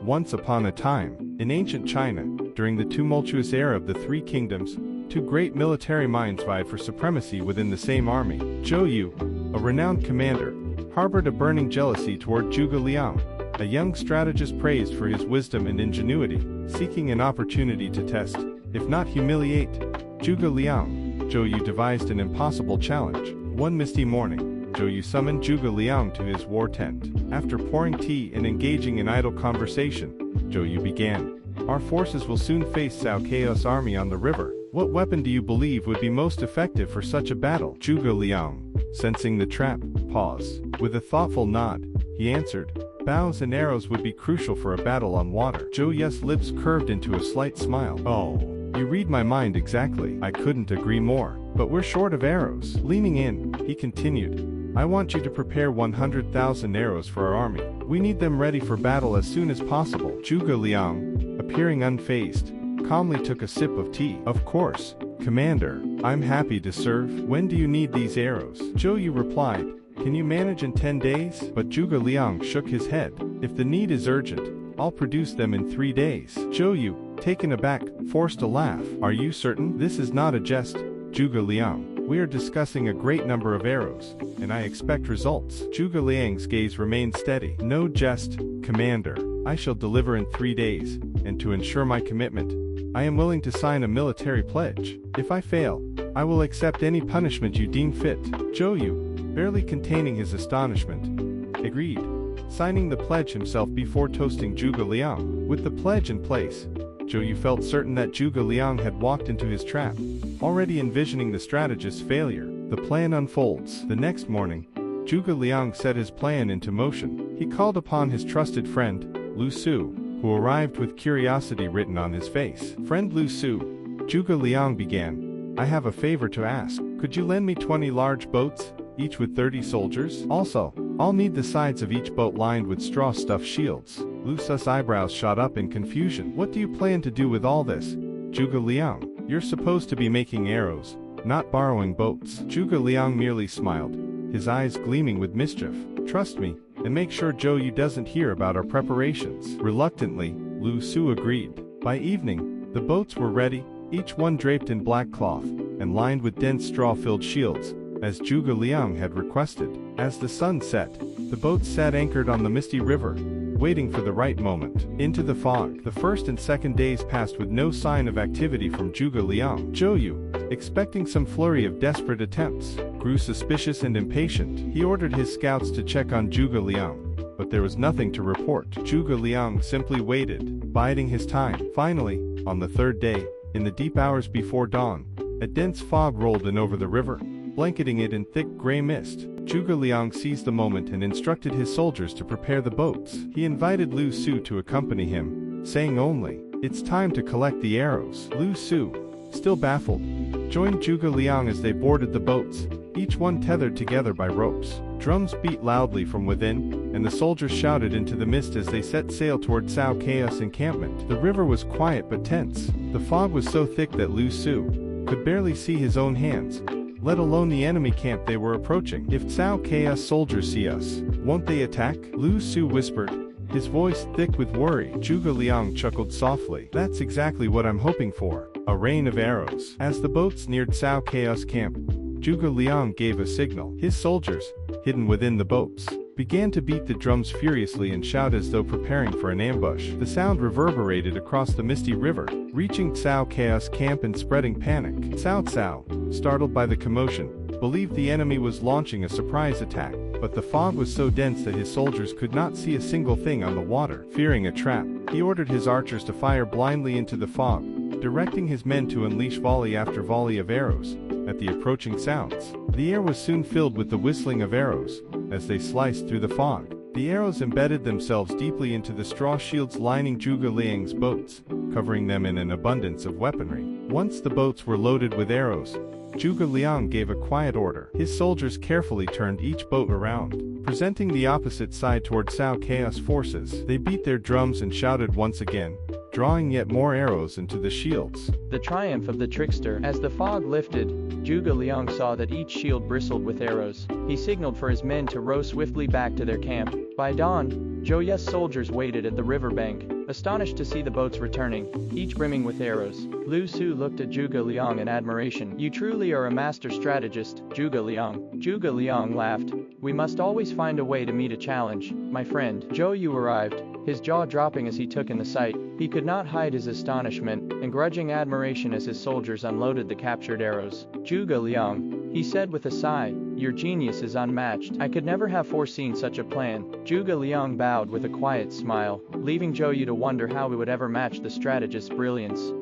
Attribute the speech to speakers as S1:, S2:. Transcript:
S1: Once upon a time, in ancient China, during the tumultuous era of the Three Kingdoms, two great military minds vied for supremacy within the same army. Zhou Yu, a renowned commander, harbored a burning jealousy toward Zhuge Liang, a young strategist praised for his wisdom and ingenuity, seeking an opportunity to test, if not humiliate, Zhuge Liang. Zhou Yu devised an impossible challenge. One misty morning, Zhou Yu summoned Zhuge Liang to his war tent. After pouring tea and engaging in idle conversation, Zhou Yu began. Our forces will soon face Cao Cao's army on the river. What weapon do you believe would be most effective for such a battle? Zhuge Liang, sensing the trap, paused. With a thoughtful nod, he answered, bows and arrows would be crucial for a battle on water. Zhou Yu's lips curved into a slight smile. Oh, you read my mind exactly. I couldn't agree more. But we're short of arrows. Leaning in, he continued, I want you to prepare 100,000 arrows for our army. We need them ready for battle as soon as possible. Zhuge Liang, appearing unfazed, calmly took a sip of tea. Of course, Commander, I'm happy to serve. When do you need these arrows? Zhou Yu replied, can you manage in 10 days? But Zhuge Liang shook his head. If the need is urgent, I'll produce them in 3 days. Zhou Yu, taken aback, forced a laugh. Are you certain? This is not a jest, Zhuge Liang. We are discussing a great number of arrows, and I expect results. Zhuge Liang's gaze remained steady. No jest, Commander. I shall deliver in 3 days, and to ensure my commitment, I am willing to sign a military pledge. If I fail, I will accept any punishment you deem fit. Zhou Yu, barely containing his astonishment, agreed, signing the pledge himself before toasting Zhuge Liang. With the pledge in place, Zhou Yu felt certain that Zhuge Liang had walked into his trap, already envisioning the strategist's failure. The plan unfolds. The next morning, Zhuge Liang set his plan into motion. He called upon his trusted friend, Lu Su, who arrived with curiosity written on his face. Friend Lu Su, Zhuge Liang began, I have a favor to ask. Could you lend me 20 large boats, each with 30 soldiers? Also, I'll need the sides of each boat lined with straw-stuffed shields. Lu Su's eyebrows shot up in confusion. What do you plan to do with all this, Zhuge Liang? You're supposed to be making arrows, not borrowing boats. Zhuge Liang merely smiled, his eyes gleaming with mischief. Trust me, and make sure Zhou Yu doesn't hear about our preparations. Reluctantly, Lu Su agreed. By evening, the boats were ready, each one draped in black cloth, and lined with dense straw-filled shields, as Zhuge Liang had requested. As the sun set, the boats sat anchored on the misty river, waiting for the right moment. Into the fog, the first and second days passed with no sign of activity from Zhuge Liang. Zhou Yu, expecting some flurry of desperate attempts, grew suspicious and impatient. He ordered his scouts to check on Zhuge Liang, but there was nothing to report. Zhuge Liang simply waited, biding his time. Finally, on the third day, in the deep hours before dawn, a dense fog rolled in over the river, blanketing it in thick gray mist. Zhuge Liang seized the moment and instructed his soldiers to prepare the boats. He invited Lu Su to accompany him, saying only, it's time to collect the arrows. Lu Su, still baffled, joined Zhuge Liang as they boarded the boats, each one tethered together by ropes. Drums beat loudly from within, and the soldiers shouted into the mist as they set sail toward Cao Cao's encampment. The river was quiet but tense. The fog was so thick that Lu Su could barely see his own hands, let alone the enemy camp they were approaching. If Cao Cao's soldiers see us, won't they attack? Lu Su whispered, his voice thick with worry. Zhuge Liang chuckled softly. That's exactly what I'm hoping for. A rain of arrows. As the boats neared Cao Cao's camp, Zhuge Liang gave a signal. His soldiers, hidden within the boats, began to beat the drums furiously and shout as though preparing for an ambush. The sound reverberated across the misty river, reaching Cao Cao's camp and spreading panic. Cao Cao, startled by the commotion, believed the enemy was launching a surprise attack, but the fog was so dense that his soldiers could not see a single thing on the water. Fearing a trap, he ordered his archers to fire blindly into the fog, directing his men to unleash volley after volley of arrows at the approaching sounds. The air was soon filled with the whistling of arrows as they sliced through the fog. The arrows embedded themselves deeply into the straw shields lining Zhuge Liang's boats, covering them in an abundance of weaponry. Once the boats were loaded with arrows, Zhuge Liang gave a quiet order. His soldiers carefully turned each boat around, presenting the opposite side toward Cao Cao's forces. They beat their drums and shouted once again, drawing yet more arrows into the shields.
S2: The triumph of the trickster. As the fog lifted, Zhuge Liang saw that each shield bristled with arrows. He signaled for his men to row swiftly back to their camp. By dawn, Zhou Yu's soldiers waited at the riverbank, astonished to see the boats returning, each brimming with arrows. Lu Su looked at Zhuge Liang in admiration. "You truly are a master strategist, Zhuge Liang." Zhuge Liang laughed. "We must always find a way to meet a challenge, my friend." Zhou Yu arrived, his jaw dropping as he took in the sight. He could not hide his astonishment and grudging admiration as his soldiers unloaded the captured arrows. "Zhuge Liang," he said with a sigh, "your genius is unmatched. I could never have foreseen such a plan." Zhuge Liang bowed with a quiet smile, leaving Zhou Yu to wonder how he would ever match the strategist's brilliance.